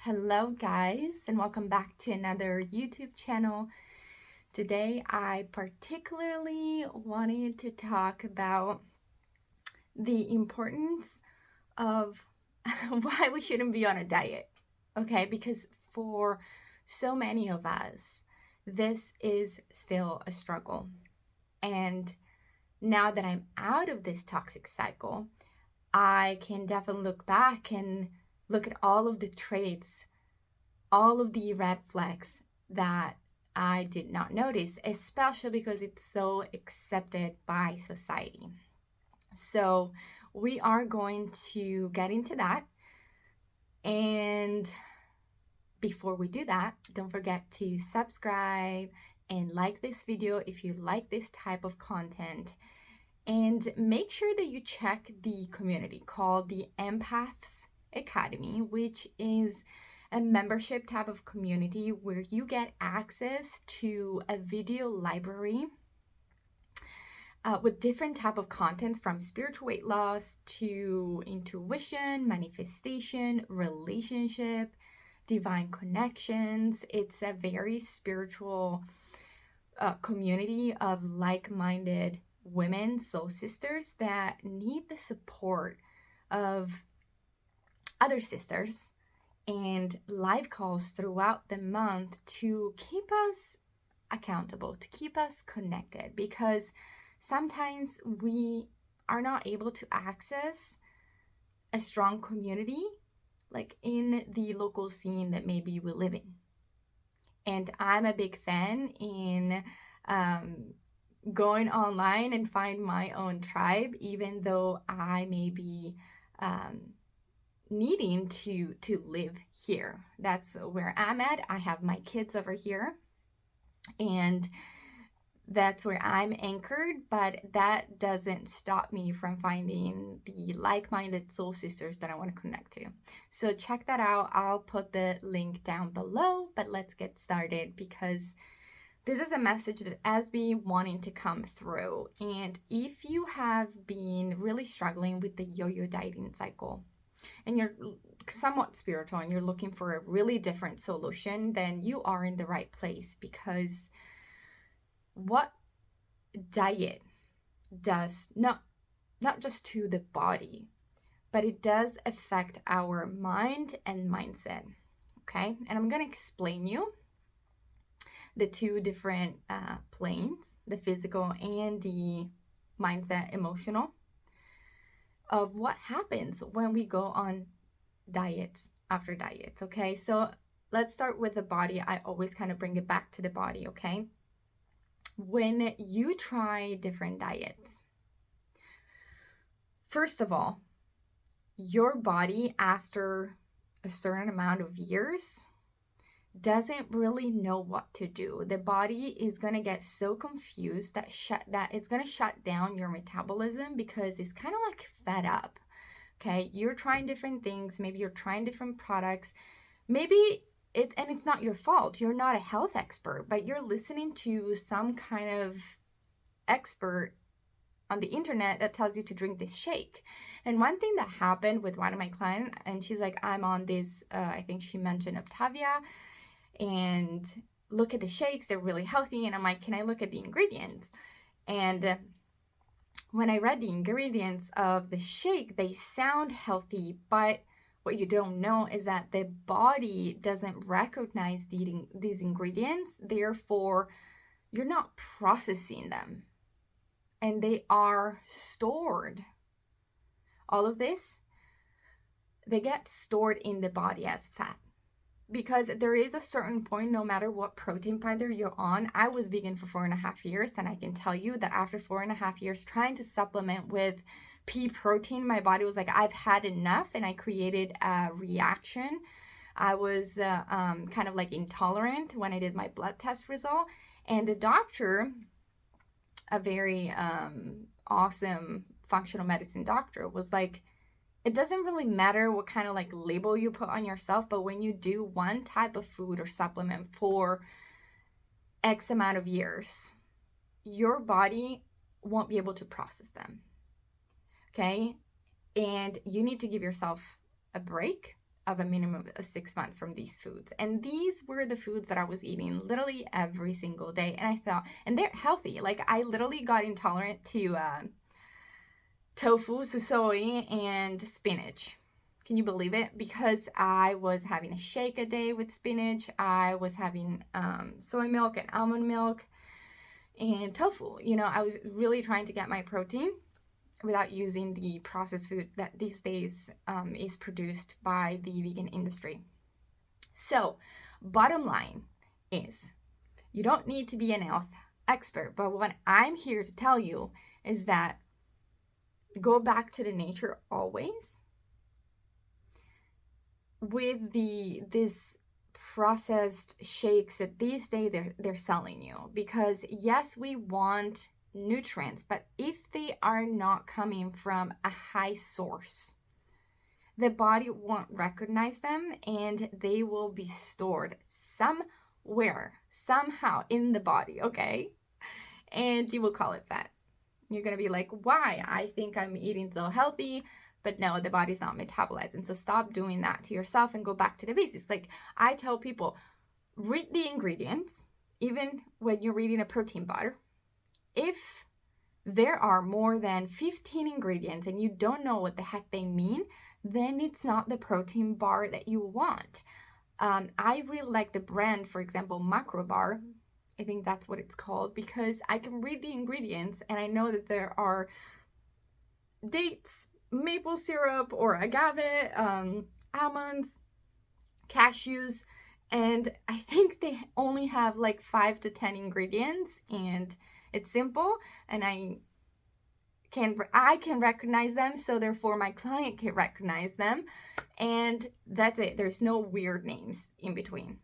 Hello guys, and welcome back to another YouTube channel. Today I particularly wanted to talk about the importance of why we shouldn't be on a diet. Okay, because for so many of us this is still a struggle. And now that I'm out of this toxic cycle, I can definitely look back and look at all of the traits, all of the red flags that I did not notice, especially because it's so accepted by society. So, we are going to get into that. And before we do that, don't forget to subscribe and like this video if you like this type of content. And make sure that you check the community called the Empaths Academy, which is a membership type of community where you get access to a video library with different type of contents, from spiritual weight loss to intuition, manifestation, relationship, divine connections. It's a very spiritual community of like-minded women, soul sisters that need the support of other sisters and live calls throughout the month to keep us accountable, to keep us connected, because sometimes we are not able to access a strong community like in the local scene that maybe we live in. And I'm a big fan in going online and find my own tribe, even though I may be needing to live here. That's where I'm at. I have my kids over here, and that's where I'm anchored, but that doesn't stop me from finding the like-minded soul sisters that I want to connect to. So check that out. I'll put the link down below, but let's get started, because this is a message that has been wanting to come through. And if you have been really struggling with the yo-yo dieting cycle, and you're somewhat spiritual and you're looking for a really different solution, then you are in the right place. Because what diet does, not just to the body, but it does affect our mind and mindset. Okay, and I'm going to explain you the two different planes, the physical and the mindset, emotional, of what happens when we go on diets after diets. Okay, so let's start with the body. I always kind of bring it back to the body. Okay, when you try different diets, first of all, your body after a certain amount of years doesn't really know what to do. The body is going to get so confused that it's going to shut down your metabolism, because it's kind of like fed up. Okay, you're trying different things, maybe you're trying different products, maybe it's not your fault. You're not a health expert, but you're listening to some kind of expert on the internet that tells you to drink this shake. And one thing that happened with one of my clients, and she's like, I'm on this, I think she mentioned Optavia, and look at the shakes, they're really healthy. And I'm like, can I look at the ingredients? And when I read the ingredients of the shake, they sound healthy, but what you don't know is that the body doesn't recognize these ingredients. Therefore, you're not processing them, and they are stored. All of this, they get stored in the body as fat. Because there is a certain point, no matter what protein powder you're on. I was vegan for 4.5 years, and I can tell you that after 4.5 years trying to supplement with pea protein, my body was like, I've had enough, and I created a reaction. I was kind of like intolerant when I did my blood test result, and the doctor, a very awesome functional medicine doctor, was like, it doesn't really matter what kind of like label you put on yourself, but when you do one type of food or supplement for X amount of years, your body won't be able to process them. Okay, and you need to give yourself a break, of a minimum of 6 months from these foods. And these were the foods that I was eating literally every single day. And I thought, and they're healthy. Like I literally got intolerant to tofu, soy, and spinach. Can you believe it? Because I was having a shake a day with spinach. I was having soy milk and almond milk and tofu. You know, I was really trying to get my protein without using the processed food that these days is produced by the vegan industry. So, bottom line is, you don't need to be an health expert, but what I'm here to tell you is that go back to the nature always. With this processed shakes that these days they're selling you, because yes, we want nutrients, but if they are not coming from a high source, the body won't recognize them and they will be stored somewhere, somehow in the body, okay? And you will call it fat. You're gonna be like, why? I think I'm eating so healthy, but no, the body's not metabolizing. So stop doing that to yourself and go back to the basics. Like I tell people, read the ingredients, even when you're reading a protein bar. If there are more than 15 ingredients and you don't know what the heck they mean, then it's not the protein bar that you want. I really like the brand, for example, Macro Bar. I think that's what it's called, because I can read the ingredients and I know that there are dates, maple syrup or agave, almonds, cashews, and I think they only have like 5 to 10 ingredients, and it's simple, and I can recognize them, so therefore my client can recognize them, and that's it. There's no weird names in between.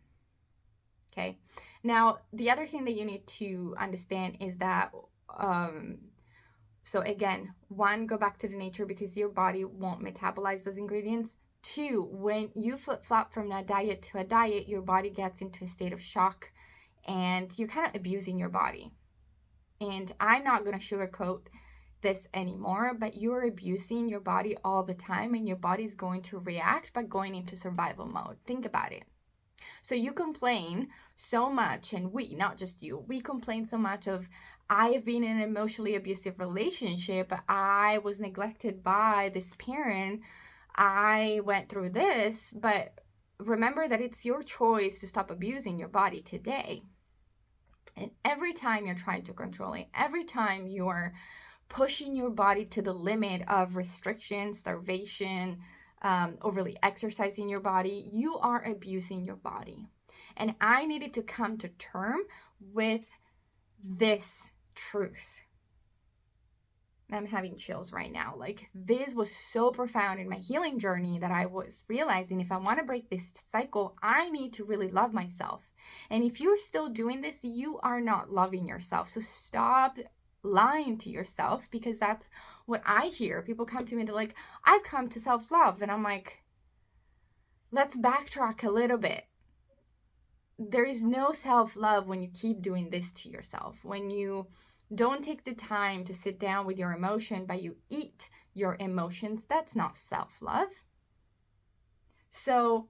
Okay. Now, the other thing that you need to understand is that so again, 1, go back to the nature because your body won't metabolize those ingredients. 2, when you flip-flop from a diet to a diet, your body gets into a state of shock and you're kind of abusing your body. And I'm not going to sugarcoat this anymore, but you're abusing your body all the time and your body's going to react by going into survival mode. Think about it. So you complain so much, and we, not just you, we complain so much of, I have been in an emotionally abusive relationship, I was neglected by this parent, I went through this, but remember that it's your choice to stop abusing your body today. And every time you're trying to control it, every time you're pushing your body to the limit of restriction, starvation, overly exercising your body, you are abusing your body. And I needed to come to terms with this truth. I'm having chills right now. Like, this was so profound in my healing journey that I was realizing if I want to break this cycle, I need to really love myself. And if you're still doing this, you are not loving yourself. So stop lying to yourself, because that's what I hear. People come to me and they're like, I've come to self-love. And I'm like, let's backtrack a little bit. There is no self-love when you keep doing this to yourself. When you don't take the time to sit down with your emotion, but you eat your emotions, that's not self-love. So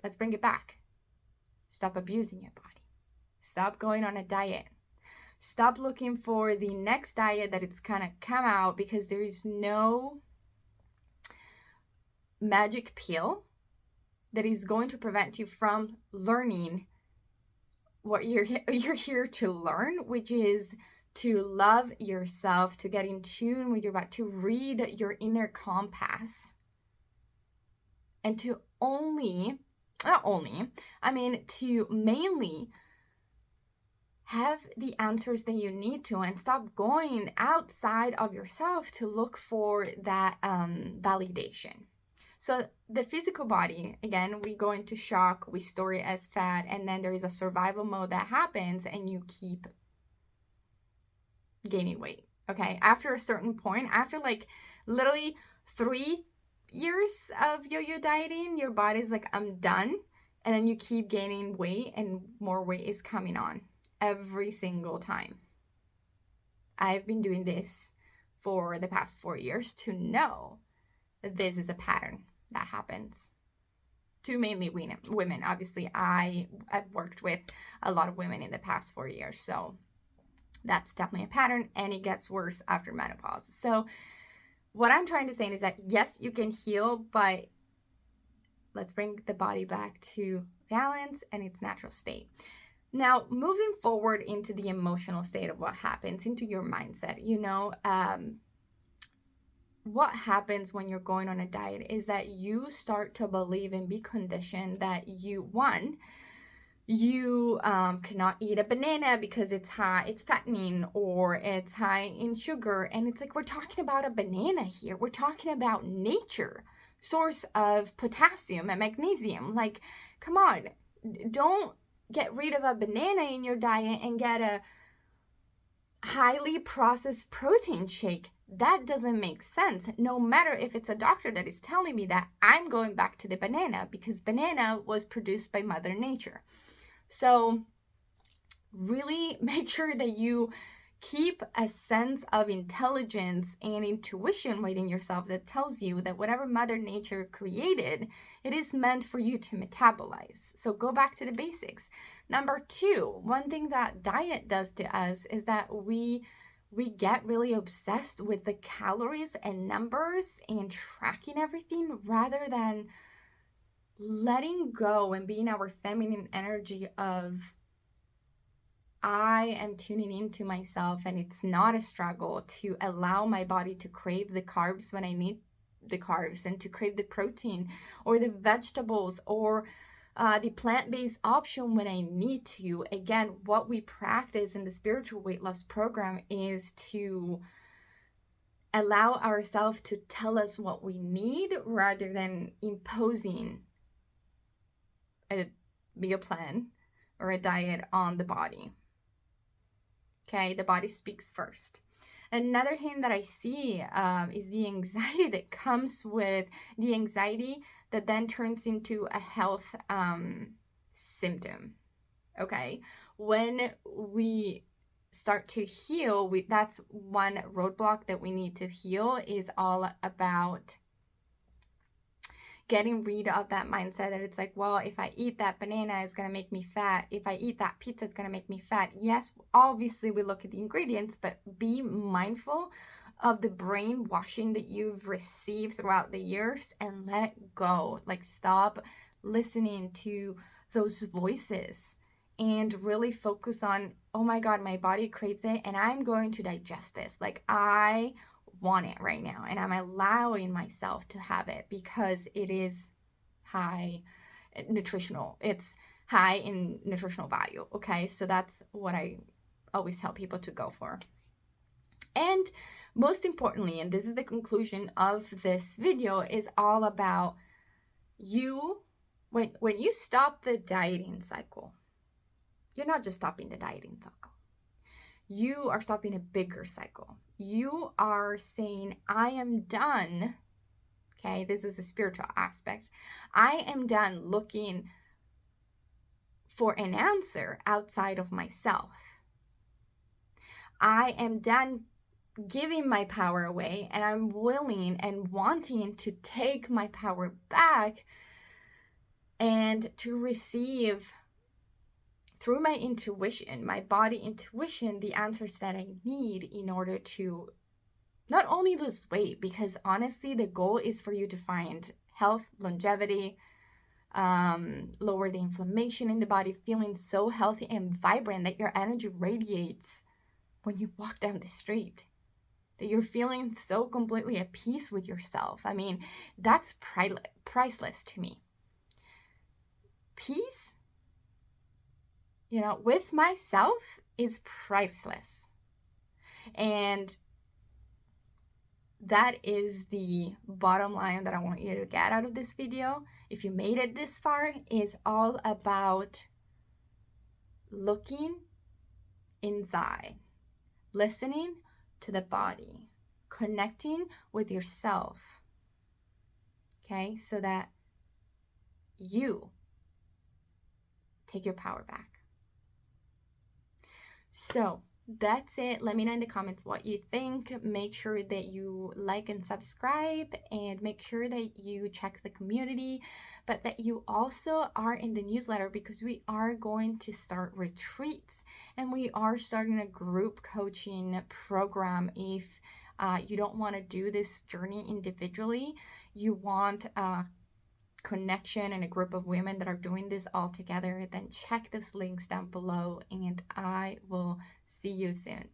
let's bring it back. Stop abusing your body. Stop going on a diet. Stop looking for the next diet that it's gonna come out, because there is no magic pill that is going to prevent you from learning what you're here to learn, which is to love yourself, to get in tune with your body, to read your inner compass, and to to mainly have the answers that you need to, and stop going outside of yourself to look for that validation. So the physical body, again, we go into shock, we store it as fat, and then there is a survival mode that happens and you keep gaining weight, okay? After a certain point, after like literally 3 years of yo-yo dieting, your body's like, I'm done. And then you keep gaining weight and more weight is coming on every single time. I've been doing this for the past 4 years to know that this is a pattern that happens. to mainly women. Obviously, I've worked with a lot of women in the past 4 years, so that's definitely a pattern, and it gets worse after menopause. So what I'm trying to say is that yes, you can heal, but let's bring the body back to balance and its natural state. Now, moving forward into the emotional state of what happens, into your mindset, what happens when you're going on a diet is that you start to believe and be conditioned that you cannot eat a banana because it's fattening, or it's high in sugar. And it's like, we're talking about a banana here. We're talking about nature, source of potassium and magnesium. Like, come on, don't get rid of a banana in your diet and get a highly processed protein shake. That doesn't make sense. No matter if it's a doctor that is telling me that, I'm going back to the banana because banana was produced by Mother Nature. So really make sure that you keep a sense of intelligence and intuition within yourself that tells you that whatever Mother Nature created, it is meant for you to metabolize. So go back to the basics. Number 2, one thing that diet does to us is that we get really obsessed with the calories and numbers and tracking everything, rather than letting go and being our feminine energy of, I am tuning into myself, and it's not a struggle to allow my body to crave the carbs when I need the carbs, and to crave the protein or the vegetables or the plant-based option when I need to. Again, what we practice in the spiritual weight loss program is to allow ourselves to tell us what we need, rather than imposing a meal plan or a diet on the body. Okay, the body speaks first. Another thing that I see is the anxiety that comes with the anxiety that then turns into a health symptom. Okay, when we start to heal, that's one roadblock that we need to heal, is all about getting rid of that mindset that it's like, well, if I eat that banana, it's going to make me fat. If I eat that pizza, it's going to make me fat. Yes, obviously we look at the ingredients, but be mindful of the brainwashing that you've received throughout the years and let go. Like, stop listening to those voices and really focus on, oh my God, my body craves it and I'm going to digest this. Like, I want it right now, and I'm allowing myself to have it because it is high nutritional. It's high in nutritional value. Okay, so that's what I always tell people to go for. And most importantly, and this is the conclusion of this video, is all about you. When you stop the dieting cycle, you're not just stopping the dieting cycle. You are stopping a bigger cycle. You are saying, I am done. Okay, this is a spiritual aspect. I am done looking for an answer outside of myself. I am done giving my power away, and I'm willing and wanting to take my power back and to receive, through my intuition, my body intuition, the answers that I need in order to not only lose weight, because honestly, the goal is for you to find health, longevity, lower the inflammation in the body, feeling so healthy and vibrant that your energy radiates when you walk down the street, that you're feeling so completely at peace with yourself. I mean, that's priceless to me. Peace, with myself is priceless. And that is the bottom line that I want you to get out of this video. If you made it this far, is all about looking inside, listening to the body, connecting with yourself, okay, so that you take your power back. So that's it. Let me know in the comments what you think. Make sure that you like and subscribe, and make sure that you check the community but that you also are in the newsletter, because we are going to start retreats and we are starting a group coaching program. If you don't want to do this journey individually, you want a connection and a group of women that are doing this all together, then check those links down below and I will see you soon.